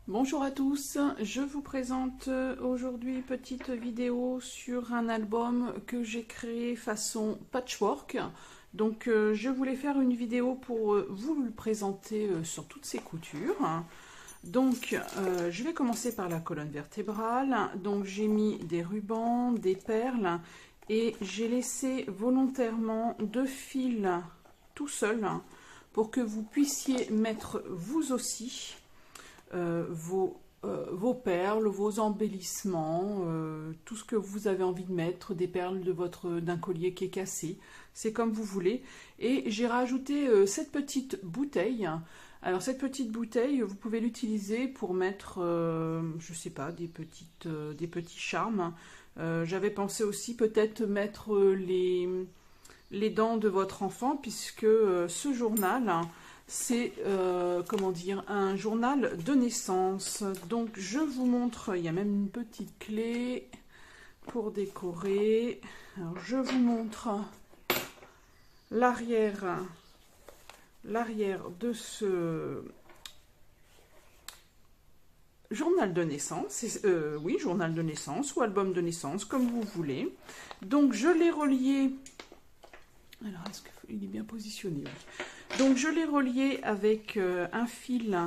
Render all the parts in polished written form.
Bonjour à tous, je vous présente aujourd'hui une petite vidéo sur un album que j'ai créé façon patchwork. Donc je voulais faire une vidéo pour vous le présenter sur toutes ses coutures. Donc je vais commencer par la colonne vertébrale. Donc j'ai mis des rubans, des perles et j'ai laissé volontairement 2 fils tout seuls pour que vous puissiez mettre vous aussi vos perles, vos embellissements, tout ce que vous avez envie de mettre, des perles d'un collier qui est cassé, c'est comme vous voulez. Et j'ai rajouté cette petite bouteille. Alors cette petite bouteille, vous pouvez l'utiliser pour mettre, je sais pas, des petits charmes. J'avais pensé aussi peut-être mettre les dents de votre enfant, puisque ce journal, c'est comment dire, un journal de naissance. Donc je vous montre, il y a même une petite clé pour décorer. Alors je vous montre l'arrière de ce journal de naissance. Oui, journal de naissance ou album de naissance, comme vous voulez. Donc je l'ai relié. Alors est-ce qu'il est bien positionné? Oui. Donc je l'ai relié avec un fil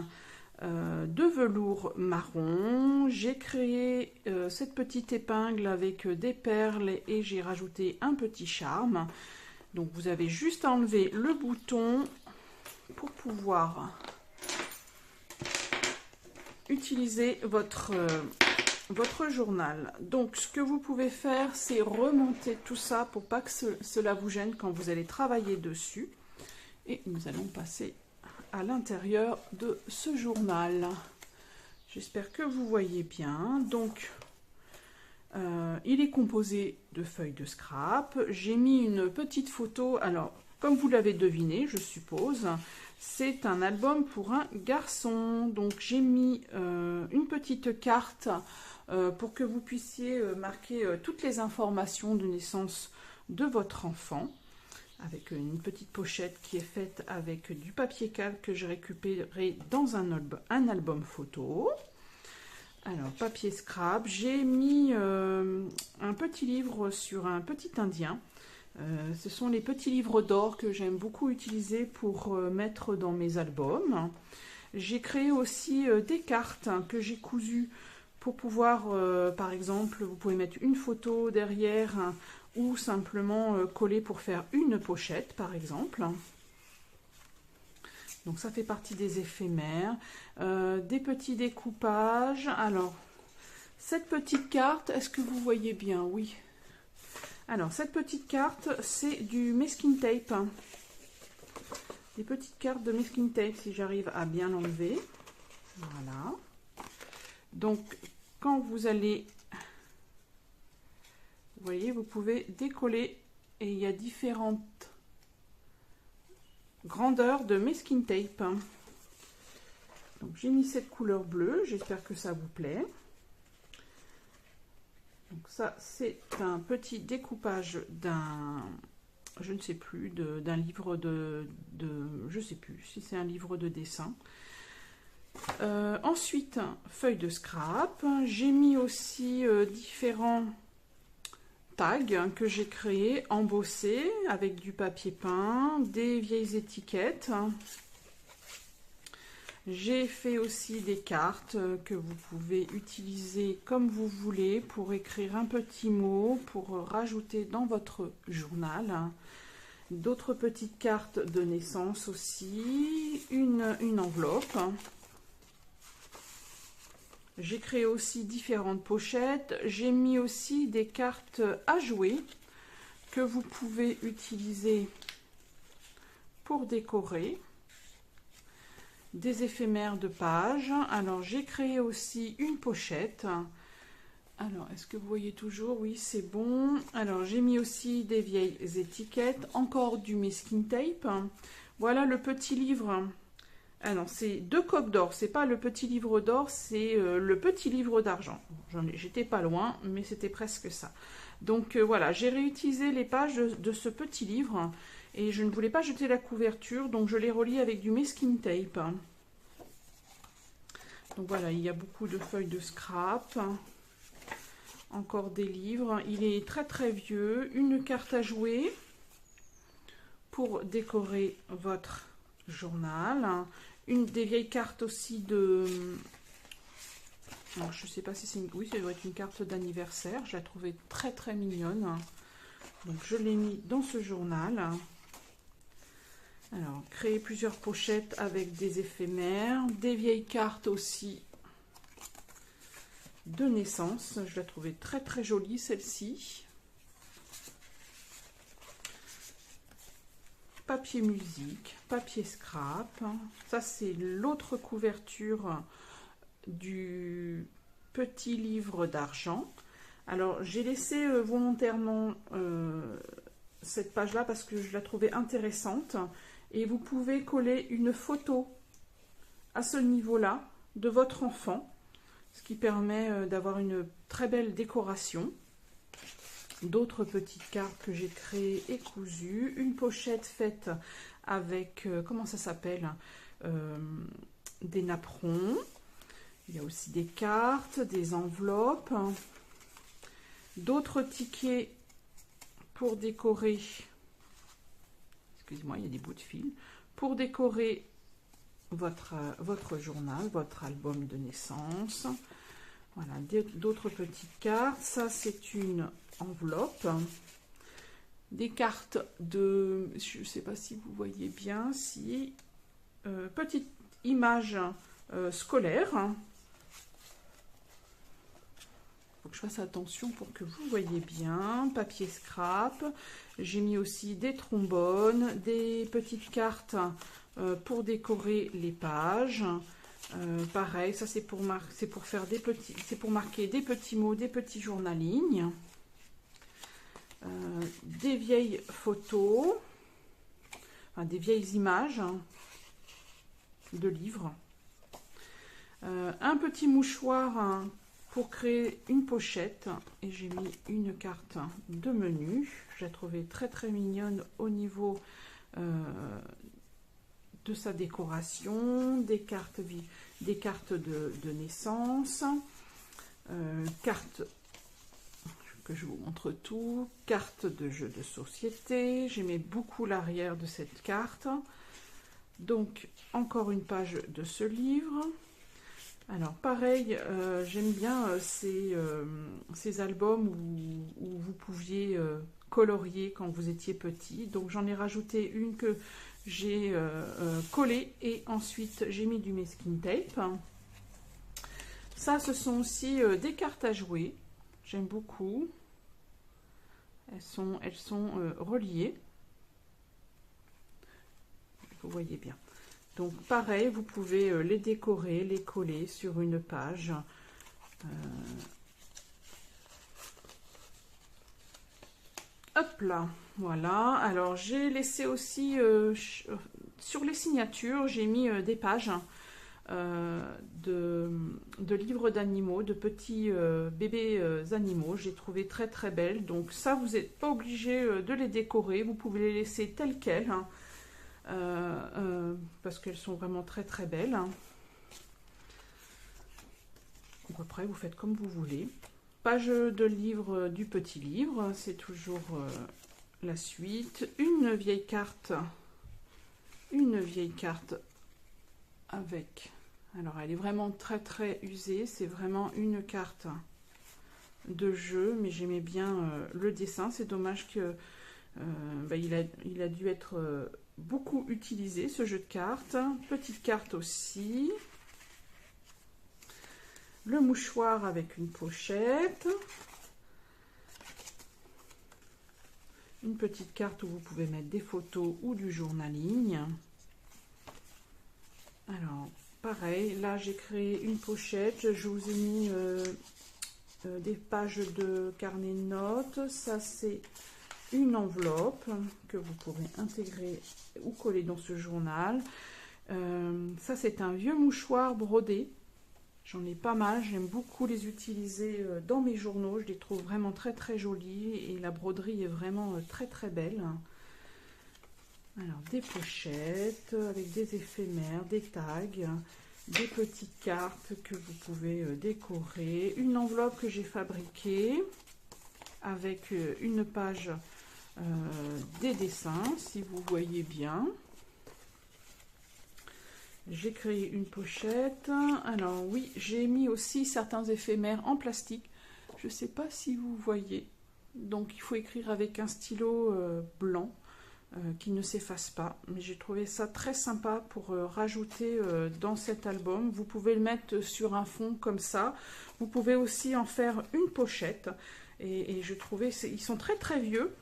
de velours marron. J'ai créé cette petite épingle avec des perles et j'ai rajouté un petit charme. Donc vous avez juste à enlever le bouton pour pouvoir utiliser votre journal. Donc ce que vous pouvez faire, c'est remonter tout ça pour pas que cela vous gêne quand vous allez travailler dessus. Et nous allons passer à l'intérieur de ce journal. J'espère que vous voyez bien. Donc, il est composé de feuilles de scrap. J'ai mis une petite photo. Alors, comme vous l'avez deviné, je suppose, c'est un album pour un garçon. Donc, j'ai mis une petite carte pour que vous puissiez marquer toutes les informations de naissance de votre enfant, avec une petite pochette qui est faite avec du papier calque que j'ai récupéré dans un album photo. Alors, papier scrap, j'ai mis un petit livre sur un petit indien. Ce sont les petits livres d'or que j'aime beaucoup utiliser pour mettre dans mes albums. J'ai créé aussi des cartes que j'ai cousues pour pouvoir, par exemple, vous pouvez mettre une photo derrière ou simplement coller pour faire une pochette, par exemple. Donc ça fait partie des éphémères. Des petits découpages. Alors, cette petite carte, est-ce que vous voyez bien? Oui. Alors, cette petite carte, c'est du masking tape. Des petites cartes de masking tape, si j'arrive à bien l'enlever. Voilà. Donc, quand vous allez... Vous voyez, vous pouvez décoller et il y a différentes grandeurs de masking tape. Donc j'ai mis cette couleur bleue, j'espère que ça vous plaît. Donc ça c'est un petit découpage d'un, je ne sais plus, d'un livre je ne sais plus si c'est un livre de dessin. Ensuite, feuille de scrap. J'ai mis aussi différents tags que j'ai créés, embossés avec du papier peint, des vieilles étiquettes. J'ai fait aussi des cartes que vous pouvez utiliser comme vous voulez pour écrire un petit mot, pour rajouter dans votre journal. D'autres petites cartes de naissance aussi, une enveloppe. J'ai créé aussi différentes pochettes. J'ai mis aussi des cartes à jouer que vous pouvez utiliser pour décorer. Des éphémères de pages. Alors, j'ai créé aussi une pochette. Alors, est-ce que vous voyez toujours? Oui, c'est bon. Alors, j'ai mis aussi des vieilles étiquettes. Encore du masking tape. Voilà le petit livre. Ah non, c'est 2 coques d'or, c'est pas le petit livre d'or, c'est le petit livre d'argent. J'étais pas loin, mais c'était presque ça. Donc voilà, j'ai réutilisé les pages de ce petit livre et je ne voulais pas jeter la couverture, donc je les relie avec du masking tape. Donc voilà, il y a beaucoup de feuilles de scrap. Encore des livres. Il est très très vieux. Une carte à jouer pour décorer votre journal. Une des vieilles cartes aussi de... Alors, je ne sais pas si c'est une... Oui, ça doit être une carte d'anniversaire. Je la trouvais très très mignonne. Donc je l'ai mis dans ce journal. Alors, créer plusieurs pochettes avec des éphémères. Des vieilles cartes aussi de naissance. Je la trouvais très très jolie celle-ci. Papier musique, papier scrap. Ça c'est l'autre couverture du petit livre d'argent. Alors j'ai laissé volontairement cette page là parce que je la trouvais intéressante. Et vous pouvez coller une photo à ce niveau là de votre enfant. Ce qui permet d'avoir une très belle décoration. D'autres petites cartes que j'ai créées et cousues. Une pochette faite avec, comment ça s'appelle, des napperons. Il y a aussi des cartes, des enveloppes. D'autres tickets pour décorer. Excusez-moi, il y a des bouts de fil. Pour décorer votre journal, votre album de naissance. Voilà, d'autres petites cartes. Ça, c'est une enveloppe. Des cartes de... Je ne sais pas si vous voyez bien. Si petite image scolaire. Il faut que je fasse attention pour que vous voyez bien. Papier scrap. J'ai mis aussi des trombones, des petites cartes pour décorer les pages. Pareil, ça c'est pour faire des petits, c'est pour marquer des petits mots, des petits journalignes, des vieilles photos, enfin, des vieilles images de livres, un petit mouchoir pour créer une pochette et j'ai mis une carte de menu. Je la trouvais très très mignonne au niveau de sa décoration, des cartes de naissance, cartes que je vous montre tout, cartes de jeux de société. J'aimais beaucoup l'arrière de cette carte. Donc encore une page de ce livre. Alors pareil, j'aime bien ces albums où vous pouviez colorier quand vous étiez petit. Donc j'en ai rajouté une que j'ai collée et ensuite j'ai mis du masking tape. Ça, ce sont aussi des cartes à jouer. J'aime beaucoup. Elles sont reliées. Vous voyez bien. Donc pareil, vous pouvez les décorer, les coller sur une page. Hop là, voilà. Alors j'ai laissé aussi sur les signatures, j'ai mis des pages de livres d'animaux, de petits bébés animaux. J'ai trouvé très très belles. Donc ça, vous n'êtes pas obligé de les décorer, vous pouvez les laisser telles quelles. Hein. Parce qu'elles sont vraiment très très belles. Donc après vous faites comme vous voulez. Page de livre du petit livre, c'est toujours la suite. Une vieille carte avec, alors elle est vraiment très très usée, c'est vraiment une carte de jeu, mais j'aimais bien le dessin. C'est dommage que il a dû être beaucoup utilisé, ce jeu de cartes. Petite carte aussi. Le mouchoir avec une pochette. Une petite carte où vous pouvez mettre des photos ou du journaling. Alors, pareil, là j'ai créé une pochette. Je vous ai mis des pages de carnet de notes. Ça, c'est une enveloppe que vous pourrez intégrer ou coller dans ce journal. Ça, c'est un vieux mouchoir brodé. J'en ai pas mal, j'aime beaucoup les utiliser dans mes journaux. Je les trouve vraiment très très jolis et la broderie est vraiment très très belle. Alors des pochettes avec des éphémères, des tags, des petites cartes que vous pouvez décorer, une enveloppe que j'ai fabriquée avec une page des dessins, si vous voyez bien. J'ai créé une pochette. Alors oui, j'ai mis aussi certains éphémères en plastique. Je ne sais pas si vous voyez. Donc il faut écrire avec un stylo blanc qui ne s'efface pas. Mais j'ai trouvé ça très sympa pour rajouter dans cet album. Vous pouvez le mettre sur un fond comme ça. Vous pouvez aussi en faire une pochette. Et je trouvais, ils sont très très vieux.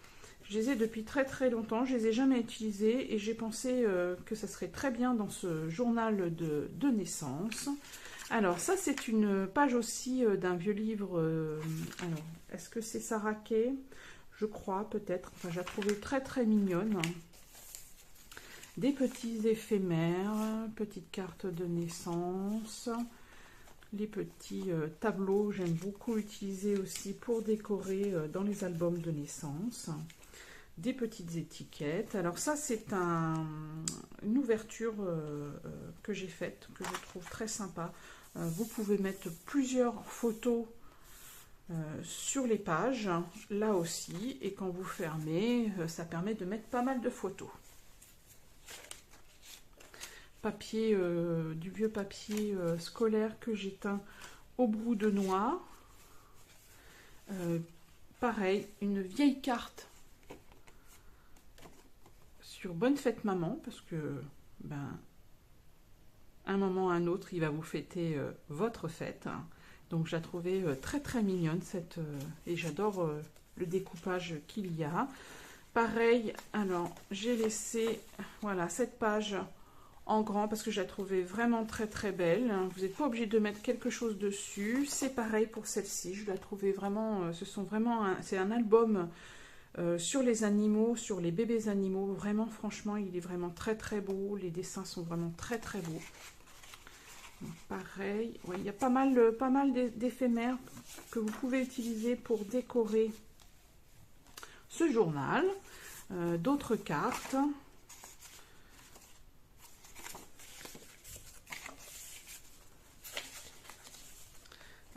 Je les ai depuis très très longtemps, je les ai jamais utilisés et j'ai pensé que ça serait très bien dans ce journal de naissance. Alors ça c'est une page aussi d'un vieux livre, alors est-ce que c'est Sarah Kay? Je crois peut-être, enfin je la trouvais très très mignonne. Des petits éphémères, petites cartes de naissance, les petits tableaux, j'aime beaucoup utiliser aussi pour décorer dans les albums de naissance. Des petites étiquettes. Alors ça c'est une ouverture que j'ai faite, que je trouve très sympa. Vous pouvez mettre plusieurs photos sur les pages, là aussi, et quand vous fermez, ça permet de mettre pas mal de photos. Papier, du vieux papier scolaire que j'ai teint au brou de noir. Pareil, une vieille carte sur Bonne Fête Maman, parce que, un moment ou un autre, il va vous fêter votre fête. Donc, je la trouvais très très mignonne, et j'adore le découpage qu'il y a. Pareil, alors, j'ai laissé, voilà, cette page en grand, parce que je la trouvais vraiment très très belle. Vous n'êtes pas obligé de mettre quelque chose dessus. C'est pareil pour celle-ci, je la trouvais vraiment, c'est un album sur les animaux, sur les bébés animaux, vraiment franchement il est vraiment très très beau, les dessins sont vraiment très très beaux. Donc, pareil, ouais, il y a pas mal d'éphémères que vous pouvez utiliser pour décorer ce journal. D'autres cartes.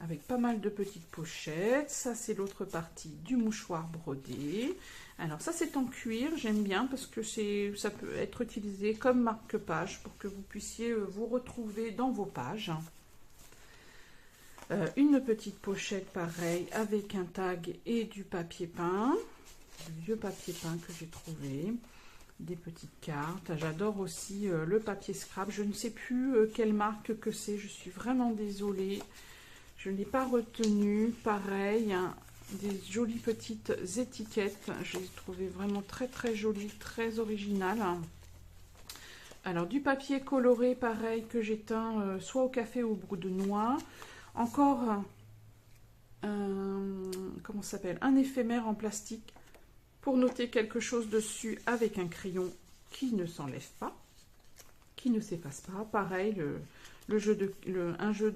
Avec pas mal de petites pochettes. Ça, c'est l'autre partie du mouchoir brodé. Alors, ça, c'est en cuir. J'aime bien parce que ça peut être utilisé comme marque-page pour que vous puissiez vous retrouver dans vos pages. Une petite pochette, pareil, avec un tag et du papier peint. Du vieux papier peint que j'ai trouvé. Des petites cartes. J'adore aussi le papier scrap. Je ne sais plus quelle marque que c'est. Je suis vraiment désolée. Je ne l'ai pas retenu. Pareil, hein, des jolies petites étiquettes. Je les ai trouvées vraiment très très jolies, très originales. Alors du papier coloré, pareil, que j'ai teint soit au café ou au brou de noix. Encore comment ça s'appelle, un éphémère en plastique pour noter quelque chose dessus avec un crayon qui ne s'enlève pas, qui ne s'efface pas. Pareil, un jeu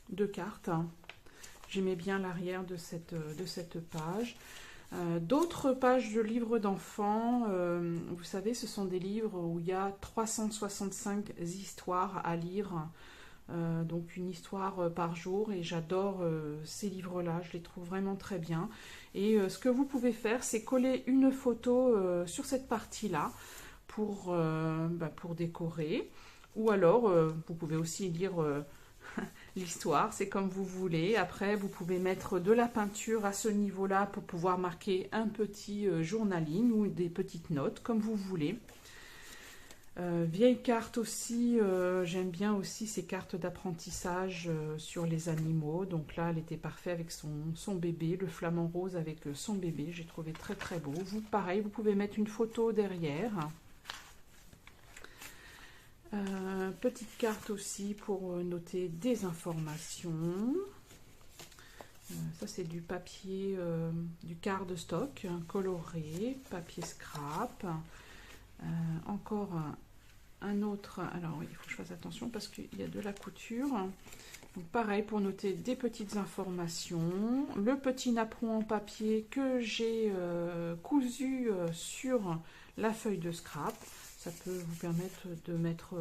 de cartes. J'aimais bien l'arrière de cette page. D'autres pages de livres d'enfants, vous savez, ce sont des livres où il y a 365 histoires à lire, donc une histoire par jour, et j'adore ces livres-là, je les trouve vraiment très bien. Et ce que vous pouvez faire, c'est coller une photo sur cette partie-là pour décorer, ou alors vous pouvez aussi lire l'histoire, c'est comme vous voulez. Après, vous pouvez mettre de la peinture à ce niveau-là pour pouvoir marquer un petit journaling ou des petites notes, comme vous voulez. Vieille carte aussi, j'aime bien aussi ces cartes d'apprentissage sur les animaux. Donc là, elle était parfaite avec son bébé, le flamant rose avec son bébé. J'ai trouvé très très beau. Vous, pareil, vous pouvez mettre une photo derrière. Petite carte aussi pour noter des informations. Ça c'est du papier, du cardstock coloré, papier scrap. Encore un autre, alors oui, il faut que je fasse attention parce qu'il y a de la couture. Donc pareil pour noter des petites informations. Le petit napperon en papier que j'ai cousu sur la feuille de scrap. Ça peut vous permettre de mettre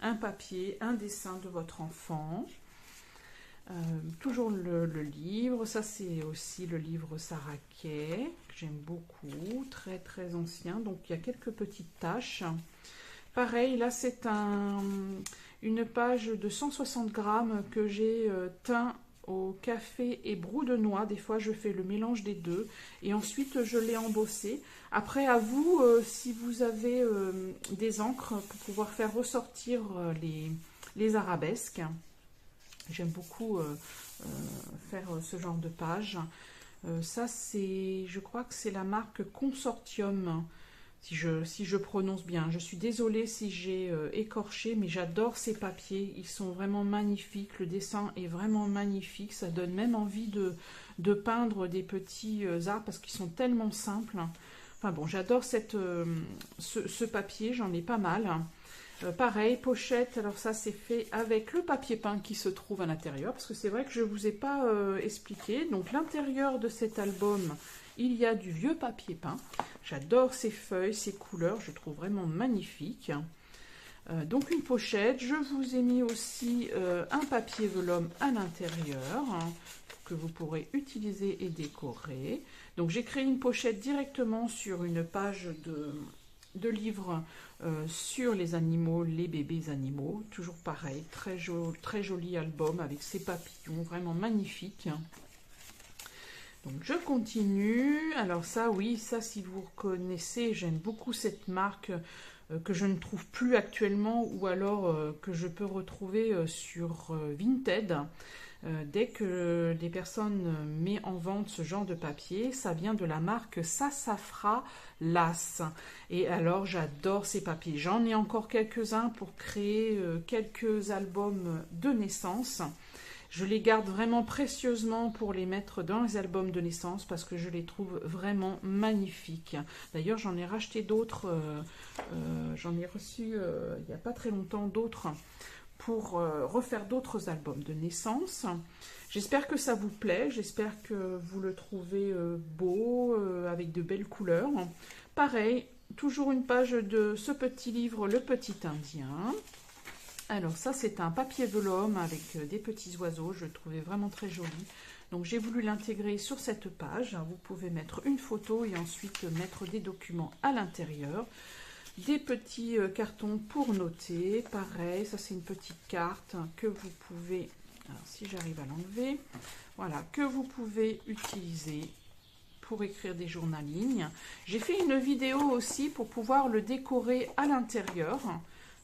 un papier, un dessin de votre enfant. Toujours le livre, ça c'est aussi le livre Sarah Kay, que j'aime beaucoup, très très ancien, donc il y a quelques petites taches. Pareil, là c'est une page de 160 grammes que j'ai teint au café et brou de noix. Des fois je fais le mélange des deux et ensuite je l'ai embossé. Après à vous, si vous avez des encres pour pouvoir faire ressortir les arabesques. J'aime beaucoup faire ce genre de page. Ça, je crois que c'est la marque Consortium, si je prononce bien. Je suis désolée si j'ai écorché, mais j'adore ces papiers. Ils sont vraiment magnifiques. Le dessin est vraiment magnifique. Ça donne même envie de peindre des petits arbres parce qu'ils sont tellement simples. Enfin bon, j'adore ce papier. J'en ai pas mal. Pareil, pochette, alors ça c'est fait avec le papier peint qui se trouve à l'intérieur, parce que c'est vrai que je ne vous ai pas expliqué. Donc l'intérieur de cet album, il y a du vieux papier peint. J'adore ces feuilles, ces couleurs, je trouve vraiment magnifiques. Donc une pochette, je vous ai mis aussi un papier vélum à l'intérieur, que vous pourrez utiliser et décorer. Donc j'ai créé une pochette directement sur une page de livres sur les animaux, les bébés animaux. Toujours pareil, très joli album avec ses papillons, vraiment magnifique. Donc je continue. Alors ça, oui, ça si vous reconnaissez, j'aime beaucoup cette marque que je ne trouve plus actuellement ou alors que je peux retrouver sur Vinted. Dès que des personnes mettent en vente ce genre de papier, ça vient de la marque Sassafras Lace. Et alors j'adore ces papiers. J'en ai encore quelques-uns pour créer quelques albums de naissance. Je les garde vraiment précieusement pour les mettre dans les albums de naissance parce que je les trouve vraiment magnifiques. D'ailleurs j'en ai racheté d'autres, j'en ai reçu il n'y a pas très longtemps d'autres pour refaire d'autres albums de naissance. J'espère que ça vous plaît, j'espère que vous le trouvez beau, avec de belles couleurs. Pareil, toujours une page de ce petit livre, Le Petit Indien. Alors ça, c'est un papier vélum avec des petits oiseaux, je le trouvais vraiment très joli. Donc j'ai voulu l'intégrer sur cette page. Vous pouvez mettre une photo et ensuite mettre des documents à l'intérieur. Des petits cartons pour noter, pareil, ça c'est une petite carte que vous pouvez, alors si j'arrive à l'enlever, voilà, que vous pouvez utiliser pour écrire des journalignes. J'ai fait une vidéo aussi pour pouvoir le décorer à l'intérieur,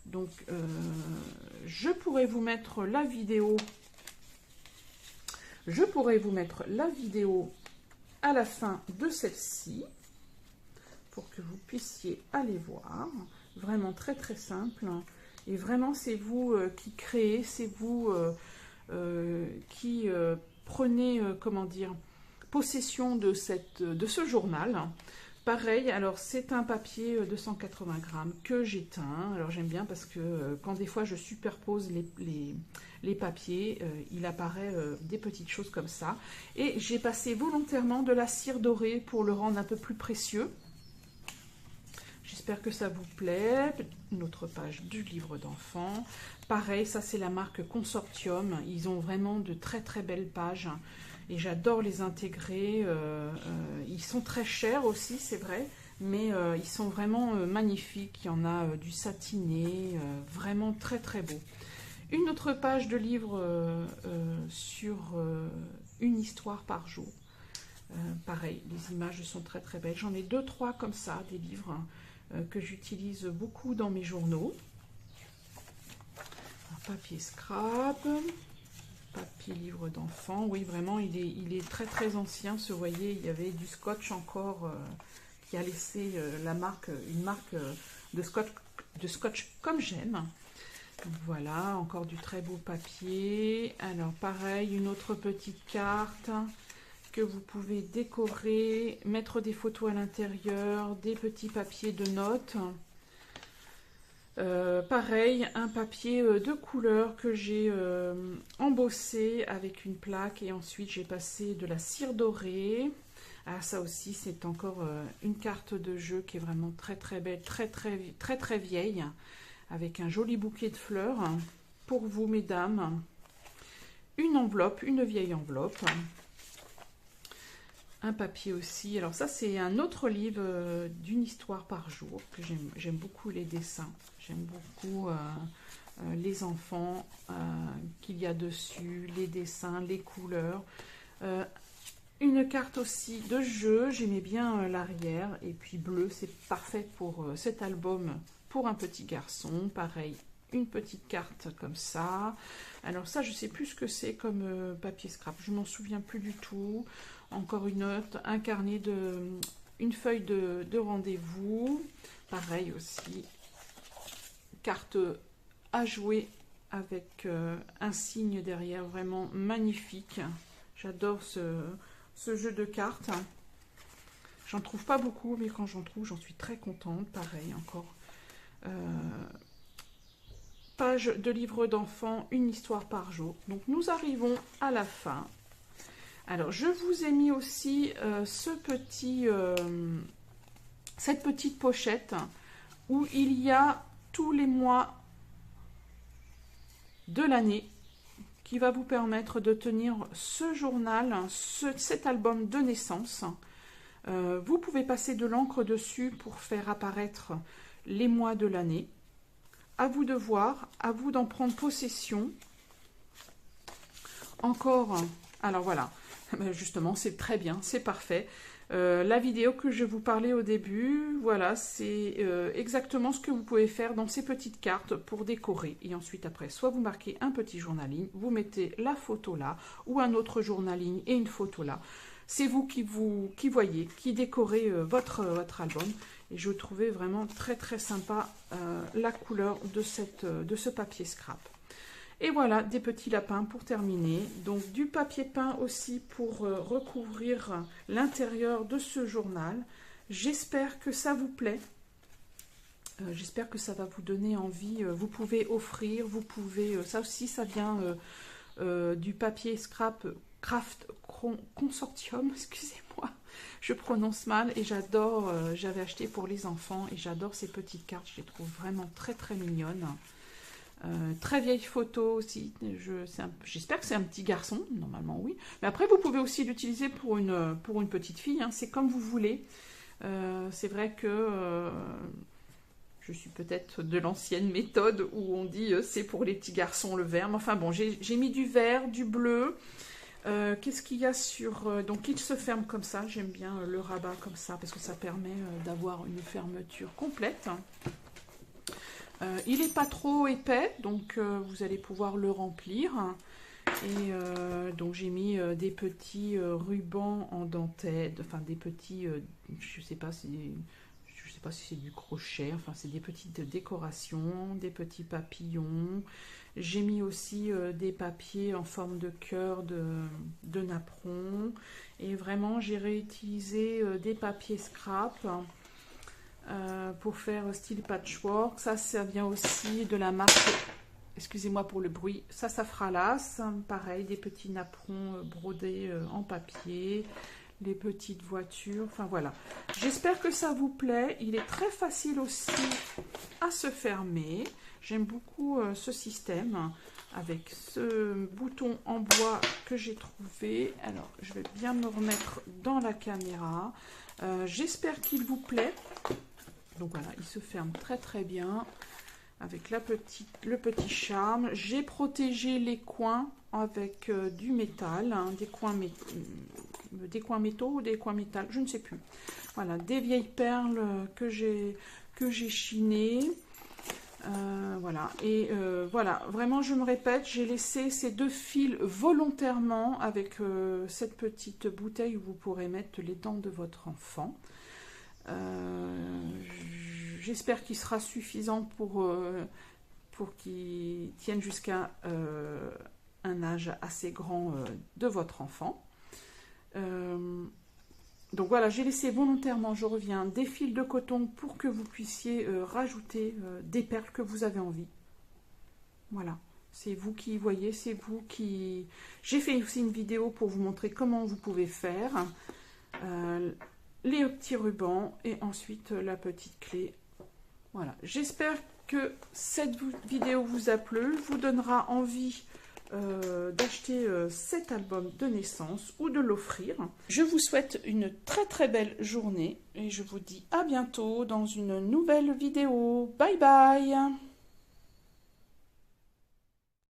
donc je pourrais vous mettre la vidéo, à la fin de celle-ci, pour que vous puissiez aller voir. Vraiment très très simple. Et vraiment c'est vous qui créez, c'est vous qui prenez, comment dire, possession de ce journal. Pareil, alors c'est un papier de 180 grammes que j'éteins. Alors j'aime bien parce que quand des fois je superpose les papiers, il apparaît des petites choses comme ça. Et j'ai passé volontairement de la cire dorée pour le rendre un peu plus précieux. J'espère que ça vous plaît. Une autre page du livre d'enfant. Pareil, ça c'est la marque Consortium. Ils ont vraiment de très très belles pages. Et j'adore les intégrer. Ils sont très chers aussi, c'est vrai. Mais ils sont vraiment magnifiques. Il y en a du satiné. Vraiment très très beau. Une autre page de livre sur une histoire par jour. Pareil, les images sont très très belles. J'en ai 2-3 comme ça, des livres que j'utilise beaucoup dans mes journaux. Un papier scrap, papier livre d'enfant. Oui, vraiment, il est très très ancien. Vous voyez, il y avait du scotch encore qui a laissé une marque de scotch comme j'aime. Voilà, encore du très beau papier. Alors pareil, une autre petite carte que vous pouvez décorer, mettre des photos à l'intérieur, des petits papiers de notes. Pareil, un papier de couleur que j'ai embossé avec une plaque et ensuite j'ai passé de la cire dorée. Ah, ça aussi, c'est encore une carte de jeu qui est vraiment très très belle, très vieille, avec un joli bouquet de fleurs pour vous, mesdames. Une enveloppe, une vieille enveloppe. Un papier aussi. Alors ça, c'est un autre livre d'une histoire par jour que j'aime beaucoup les dessins. J'aime beaucoup les enfants qu'il y a dessus, les dessins, les couleurs. Une carte aussi de jeu, j'aimais bien l'arrière. Et puis bleu, c'est parfait pour cet album pour un petit garçon. Pareil, une petite carte comme ça. Alors ça, je sais plus ce que c'est comme papier scrap. Je m'en souviens plus du tout. Encore une note, un carnet une feuille de rendez-vous. Pareil aussi, carte à jouer avec un signe derrière, vraiment magnifique. J'adore ce jeu de cartes. J'en trouve pas beaucoup, mais quand j'en trouve, j'en suis très contente. Pareil, encore. Page de livre d'enfant, une histoire par jour. Donc nous arrivons à la fin. Alors je vous ai mis aussi cette petite pochette où il y a tous les mois de l'année qui va vous permettre de tenir ce journal, cet album de naissance. Vous pouvez passer de l'encre dessus pour faire apparaître les mois de l'année. À vous de voir, à vous d'en prendre possession. Encore, alors voilà, justement c'est très bien, c'est parfait. La vidéo que je vous parlais au début, voilà, c'est exactement ce que vous pouvez faire dans ces petites cartes pour décorer. Et ensuite après, soit vous marquez un petit journaling, vous mettez la photo là, ou un autre journaling et une photo là. C'est vous qui voyez, qui décorez votre album. Et je trouvais vraiment très très sympa la couleur de ce papier scrap. Et voilà, des petits lapins pour terminer. Donc du papier peint aussi pour recouvrir l'intérieur de ce journal. J'espère que ça vous plaît. J'espère que ça va vous donner envie. Vous pouvez offrir, vous pouvez... ça aussi, ça vient du papier scrap Craft Consortium, excusez-moi. Je prononce mal et j'adore, j'avais acheté pour les enfants et j'adore ces petites cartes. Je les trouve vraiment très très mignonnes. Très vieille photo aussi, j'espère que c'est un petit garçon, normalement oui. Mais après vous pouvez aussi l'utiliser pour une petite fille, hein, c'est comme vous voulez. C'est vrai que je suis peut-être de l'ancienne méthode où on dit c'est pour les petits garçons le vert. Mais enfin bon, j'ai mis du vert, du bleu. Qu'est-ce qu'il y a sur... donc il se ferme comme ça, j'aime bien le rabat comme ça parce que ça permet d'avoir une fermeture complète. Il n'est pas trop épais, donc vous allez pouvoir le remplir. Et donc j'ai mis des petits rubans en dentelle, enfin des petits, je sais pas si c'est du crochet, enfin c'est des petites décorations, des petits papillons. J'ai mis aussi des papiers en forme de cœur de napperon. Et vraiment j'ai réutilisé des papiers scrap. Pour faire style patchwork. Ça vient aussi de la marque, excusez-moi pour le bruit, ça Safralas, pareil, des petits napperons brodés en papier, les petites voitures, enfin voilà. J'espère que ça vous plaît, il est très facile aussi à se fermer. J'aime beaucoup ce système avec ce bouton en bois que j'ai trouvé. Alors, je vais bien me remettre dans la caméra. J'espère qu'il vous plaît. Donc voilà, il se ferme très très bien avec le petit charme. J'ai protégé les coins avec du métal, hein, des coins métaux ou des coins métal, je ne sais plus. Voilà, des vieilles perles que j'ai chinées. Voilà, et voilà, vraiment je me répète, j'ai laissé ces deux fils volontairement avec cette petite bouteille où vous pourrez mettre les dents de votre enfant. J'espère qu'il sera suffisant pour qu'il tienne jusqu'à un âge assez grand de votre enfant. Donc voilà, j'ai laissé volontairement, je reviens, des fils de coton pour que vous puissiez rajouter des perles que vous avez envie. Voilà, c'est vous qui voyez, c'est vous qui... J'ai fait aussi une vidéo pour vous montrer comment vous pouvez faire. les petits rubans et ensuite la petite clé. Voilà, j'espère que cette vidéo vous a plu, vous donnera envie d'acheter cet album de naissance ou de l'offrir. Je vous souhaite une très belle journée et je vous dis à bientôt dans une nouvelle vidéo. Bye bye!